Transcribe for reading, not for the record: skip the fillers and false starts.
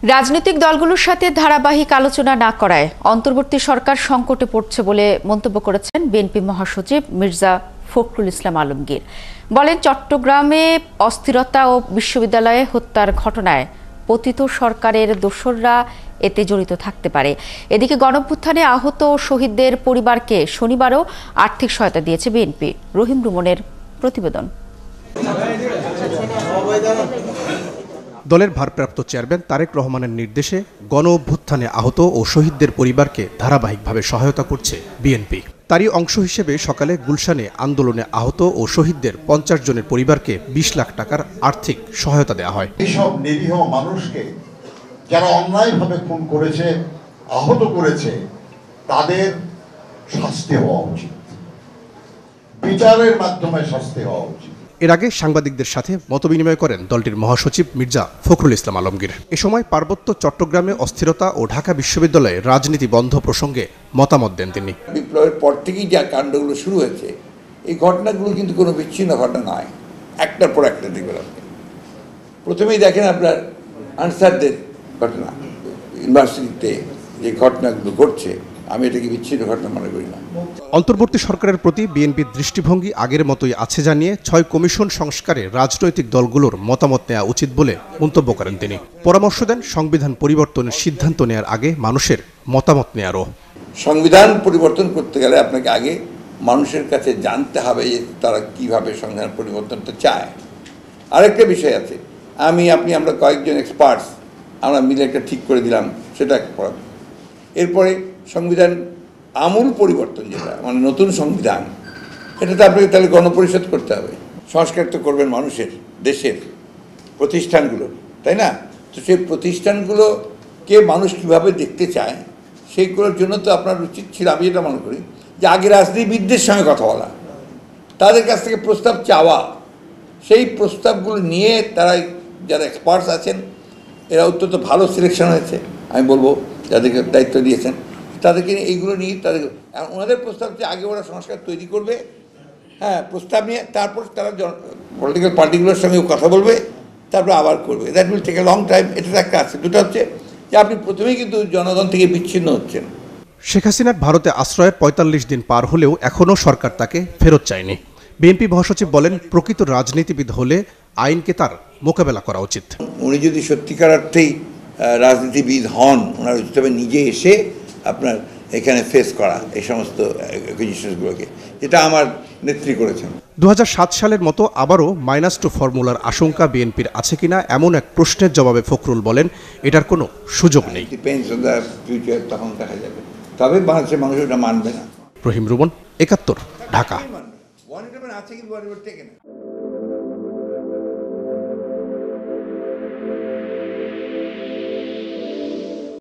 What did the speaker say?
রাজনৈতিক দলগুলোর সাথে ধারাবাহিক আলোচনা না করায় অন্তর্বর্তী সরকার সংকটে পড়ছে বলে মন্তব্য করেছেন বিএনপি মহাসচিব মির্জা ফখরুল ইসলাম আলমগীর। বলেন, চট্টগ্রামে অস্থিরতা ও বিশ্ববিদ্যালয়ে হত্যার ঘটনায় পতিত সরকারের দোসররা এতে জড়িত থাকতে পারে। এদিকে গণঅভ্যুত্থানে আহত ও শহীদদের পরিবারকে শনিবারও আর্থিক সহায়তা দিয়েছে বিএনপি। রহিম রুমনের প্রতিবেদন। দলের ভারপ্রাপ্ত চেয়ারম্যান তারেক রহমানের নির্দেশে গণঅভ্যুত্থানে আহত ও শহীদদের পরিবারকে ধারাবাহিকভাবে সহায়তা করছে বিএনপি। তারই অংশ হিসেবে সকালে গুলশানে আন্দোলনে আহত ও শহীদদের 50 জনের পরিবারকে 20 লাখ টাকার আর্থিক সহায়তা দেওয়া হয়। এইসব নিরীহ মানুষকে যারা অন্যায়ভাবে খুন করেছে, আহত করেছে, তাদের শাস্তি হওয়া উচিত, বিচারের মাধ্যমে শাস্তি হওয়া উচিত। এর আগে সাংবাদিকদের সাথে মতবিনিময় করেন দলটির মহাসচিব মির্জা ফখরুল ইসলাম আলমগীর। এ সময় পার্বত্য চট্টগ্রামে অস্থিরতা ও ঢাকা বিশ্ববিদ্যালয়ে রাজনীতি বন্ধ প্রসঙ্গে মতামত দেন তিনি। বিপ্লবের পর থেকেই যা কাণ্ডগুলো শুরু হয়েছে, এই ঘটনাগুলো কিন্তু কোনো বিচ্ছিন্ন ঘটনা নয়, একটার পর একটা দেখবেন। প্রথমেই দেখেন আপনার আনসারদের ঘটনা, ইউনিভার্সিটিতে যে ঘটনাগুলো ঘটছে, আমি এটাকে বিচ্ছিন্ন ঘটনা মনে করি না। অন্তর্বর্তী সরকারের প্রতি বিএনপির দৃষ্টিভঙ্গি আগের মতোই আছে জানিয়ে 6 কমিশন সংস্কারে রাজনৈতিক দলগুলোর মতামত নেওয়া উচিত বলে মন্তব্য করেন তিনি। পরামর্শ দেন সংবিধান পরিবর্তনের সিদ্ধান্ত নেওয়ার আগে মানুষের মতামত নেওয়ারও। সংবিধান পরিবর্তন করতে গেলে আপনাকে আগে মানুষের কাছে জানতে হবে যে তারা কিভাবে সংবিধান পরিবর্তনটা চায়। আরেকটা বিষয় আছে, আমরা কয়েকজন এক্সপার্টস আমরা মিলে একটা ঠিক করে দিলাম, সেটা করাবো। এরপরে সংবিধান আমূল পরিবর্তন, যেটা মানে নতুন সংবিধান, এটাতে আপনাকে তাহলে গণপরিষদ করতে হবে। সংস্কার তো করবেন মানুষের, দেশের প্রতিষ্ঠানগুলো, তাই না? তো সেই প্রতিষ্ঠানগুলোকে মানুষ কীভাবে দেখতে চায়, সেইগুলোর জন্য তো আপনার উচিত ছিল, আমি এটা মনে করি, যে আগে রাজনীতিবিদদের সঙ্গে কথা বলা, তাদের কাছ থেকে প্রস্তাব চাওয়া, সেই প্রস্তাবগুলো নিয়ে তারা যারা এক্সপার্টস আছেন, এরা অত্যন্ত ভালো সিলেকশন হয়েছে, আমি বলবো, যাদেরকে দায়িত্ব দিয়েছেন, তাদেরকে এইগুলো নিয়ে ওনাদের প্রস্তাব যে আগে ওরা সংস্কার তৈরি করবে, হ্যাঁ, প্রস্তাব নিয়ে তারপর তারা পলিটিক্যাল পার্টিগুলোর সঙ্গে কথা বলবে, তারপর আবার করবে। That will take a long time. এটা একটা আছে। দুটো হচ্ছে যে আপনি প্রথমেই কিন্তু জনগণ থেকে বিচ্ছিন্ন হচ্ছেন। শেখ হাসিনার ভারতে আশ্রয়ের 45 দিন পার হলেও এখনও সরকার তাকে ফেরত চায়নি। বিএনপি মহাসচিব বলেন, প্রকৃত রাজনীতিবিদ হলে আইনকে তার মোকাবেলা করা উচিত। উনি যদি সত্যিকার অর্থেই রাজনীতিবিদ হন, ওনার উচিত হবে নিজে এসে আপনার এখানে ফেস করা এই সমস্ত অ্যাকুজিশনগুলোকে, যেটা আমার নেত্রী করেছেন। 2007 সালের মতো আবারও -2 ফর্মুলার আশঙ্কা বিএনপির আছে কিনা এমন এক প্রশ্নের জবাবে ফখরুল বলেন, এটার কোনো সুযোগ নেই। ডিপেন্ডস অন দ্য ফিউচার, তখন দেখা যাবে। তবে বাংলাদেশের মানুষ ওটা মানবে না। রহিম রুমন, 71, ঢাকা। আছে কিন্তু